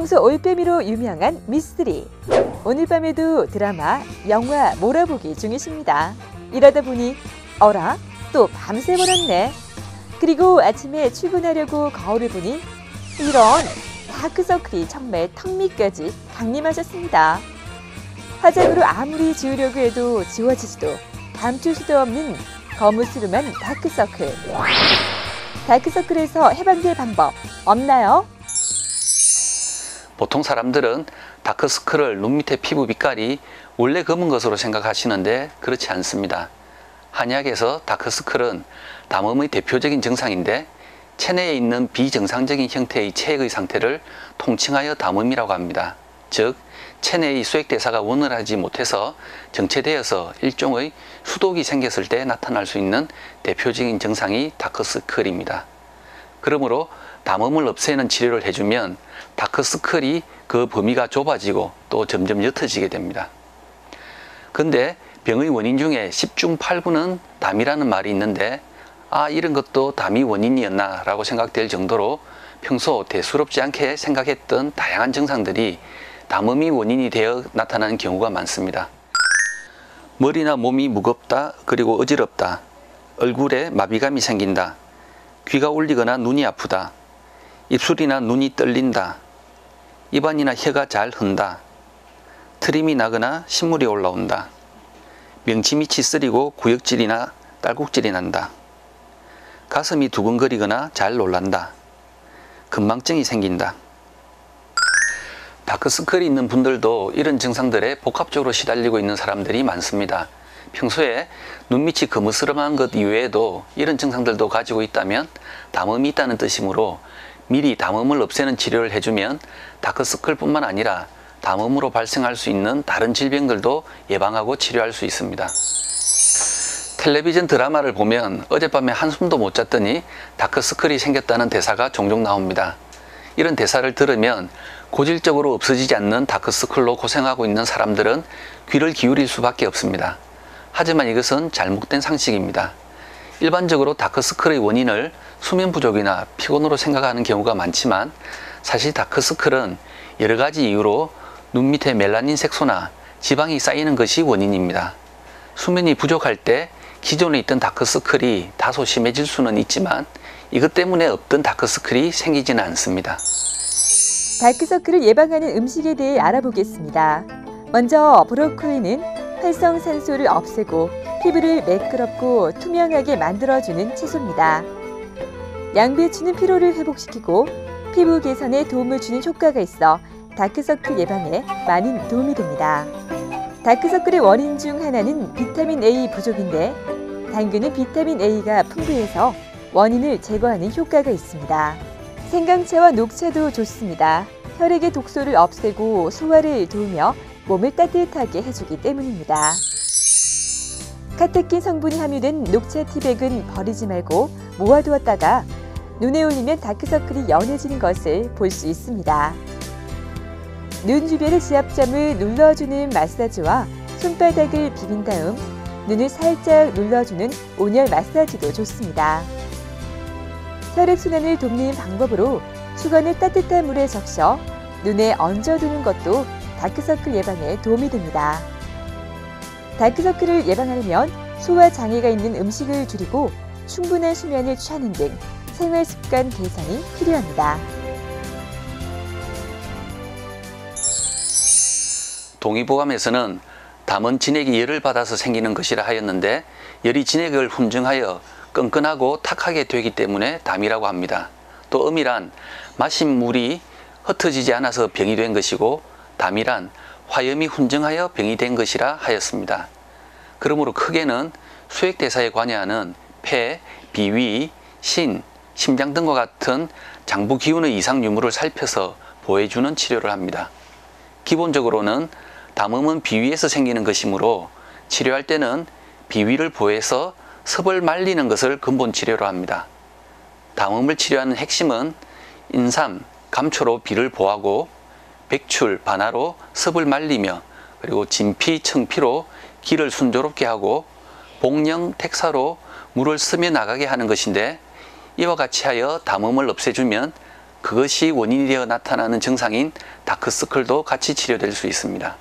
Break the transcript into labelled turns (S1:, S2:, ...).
S1: 평소 올빼미로 유명한 미스테리. 오늘 밤에도 드라마, 영화 몰아보기 중이십니다. 이러다 보니 어라? 또 밤새버렸네. 그리고 아침에 출근하려고 거울을 보니 이런 다크서클이 정말 턱 밑까지 강림하셨습니다. 화장으로 아무리 지우려고 해도 지워지지도 감출 수도 없는 거무스름한 다크서클. 다크서클에서 해방될 방법 없나요?
S2: 보통 사람들은 다크서클을 눈 밑에 피부 빛깔이 원래 검은 것으로 생각하시는데 그렇지 않습니다. 한의학에서 다크서클은 담음의 대표적인 증상인데 체내에 있는 비정상적인 형태의 체액의 상태를 통칭하여 담음이라고 합니다. 즉, 체내의 수액대사가 원활하지 못해서 정체되어서 일종의 수독이 생겼을 때 나타날 수 있는 대표적인 증상이 다크서클입니다. 그러므로 담음을 없애는 치료를 해주면 다크서클이 그 범위가 좁아지고 또 점점 옅어지게 됩니다. 근데 병의 원인 중에 10중 8구는 담이라는 말이 있는데 이런 것도 담이 원인이었나 라고 생각될 정도로 평소 대수롭지 않게 생각했던 다양한 증상들이 담음이 원인이 되어 나타나는 경우가 많습니다. 머리나 몸이 무겁다, 그리고 어지럽다, 얼굴에 마비감이 생긴다, 귀가 울리거나 눈이 아프다, 입술이나 눈이 떨린다, 입안이나 혀가 잘 흔다, 트림이 나거나 신물이 올라온다, 명치 밑이 쓰리고 구역질이나 딸꾹질이 난다, 가슴이 두근거리거나 잘 놀란다, 건망증이 생긴다. 다크서클이 있는 분들도 이런 증상들에 복합적으로 시달리고 있는 사람들이 많습니다. 평소에 눈밑이 거무스름한 것 이외에도 이런 증상들도 가지고 있다면 담음이 있다는 뜻이므로 미리 담음을 없애는 치료를 해주면 다크서클뿐만 아니라 담음으로 발생할 수 있는 다른 질병들도 예방하고 치료할 수 있습니다. 텔레비전 드라마를 보면 어젯밤에 한숨도 못 잤더니 다크서클이 생겼다는 대사가 종종 나옵니다. 이런 대사를 들으면 고질적으로 없어지지 않는 다크서클로 고생하고 있는 사람들은 귀를 기울일 수밖에 없습니다. 하지만 이것은 잘못된 상식입니다. 일반적으로 다크서클의 원인을 수면 부족이나 피곤으로 생각하는 경우가 많지만 사실 다크서클은 여러 가지 이유로 눈 밑에 멜라닌 색소나 지방이 쌓이는 것이 원인입니다. 수면이 부족할 때 기존에 있던 다크서클이 다소 심해질 수는 있지만 이것 때문에 없던 다크서클이 생기지는 않습니다.
S1: 다크서클을 예방하는 음식에 대해 알아보겠습니다. 먼저 브로콜리는 활성산소를 없애고 피부를 매끄럽고 투명하게 만들어주는 채소입니다. 양배추는 피로를 회복시키고 피부 개선에 도움을 주는 효과가 있어 다크서클 예방에 많은 도움이 됩니다. 다크서클의 원인 중 하나는 비타민 A 부족인데 당근은 비타민 A가 풍부해서 원인을 제거하는 효과가 있습니다. 생강차와 녹차도 좋습니다. 혈액의 독소를 없애고 소화를 도우며 몸을 따뜻하게 해주기 때문입니다. 카테킨 성분이 함유된 녹차 티백은 버리지 말고 모아두었다가 눈에 올리면 다크서클이 연해지는 것을 볼 수 있습니다. 눈 주변의 지압점을 눌러주는 마사지와 손바닥을 비빈 다음 눈을 살짝 눌러주는 온열 마사지도 좋습니다. 혈액순환을 돕는 방법으로 수건을 따뜻한 물에 적셔 눈에 얹어두는 것도 다크서클 예방에 도움이 됩니다. 다크서클을 예방하려면 소화 장애가 있는 음식을 줄이고 충분한 수면을 취하는 등 생활습관 개선이 필요합니다.
S2: 동의보감에서는 담은 진액이 열을 받아서 생기는 것이라 하였는데 열이 진액을 훈증하여 끈끈하고 탁하게 되기 때문에 담이라고 합니다. 또 음이란 마신 물이 흩어지지 않아서 병이 된 것이고 담이란 화염이 훈증하여 병이 된 것이라 하였습니다. 그러므로 크게는 수액대사에 관여하는 폐, 비위, 신, 심장 등과 같은 장부 기운의 이상 유무를 살펴서 보호해주는 치료를 합니다. 기본적으로는 담음은 비위에서 생기는 것이므로 치료할 때는 비위를 보호해서 섭을 말리는 것을 근본 치료로 합니다. 담음을 치료하는 핵심은 인삼, 감초로 비를 보호하고 백출, 바나로 섭을 말리며 그리고 진피, 청피로 기를 순조롭게 하고 복령, 택사로 물을 스며 나가게 하는 것인데 이와 같이 하여 담음을 없애주면 그것이 원인이 되어 나타나는 증상인 다크서클도 같이 치료될 수 있습니다.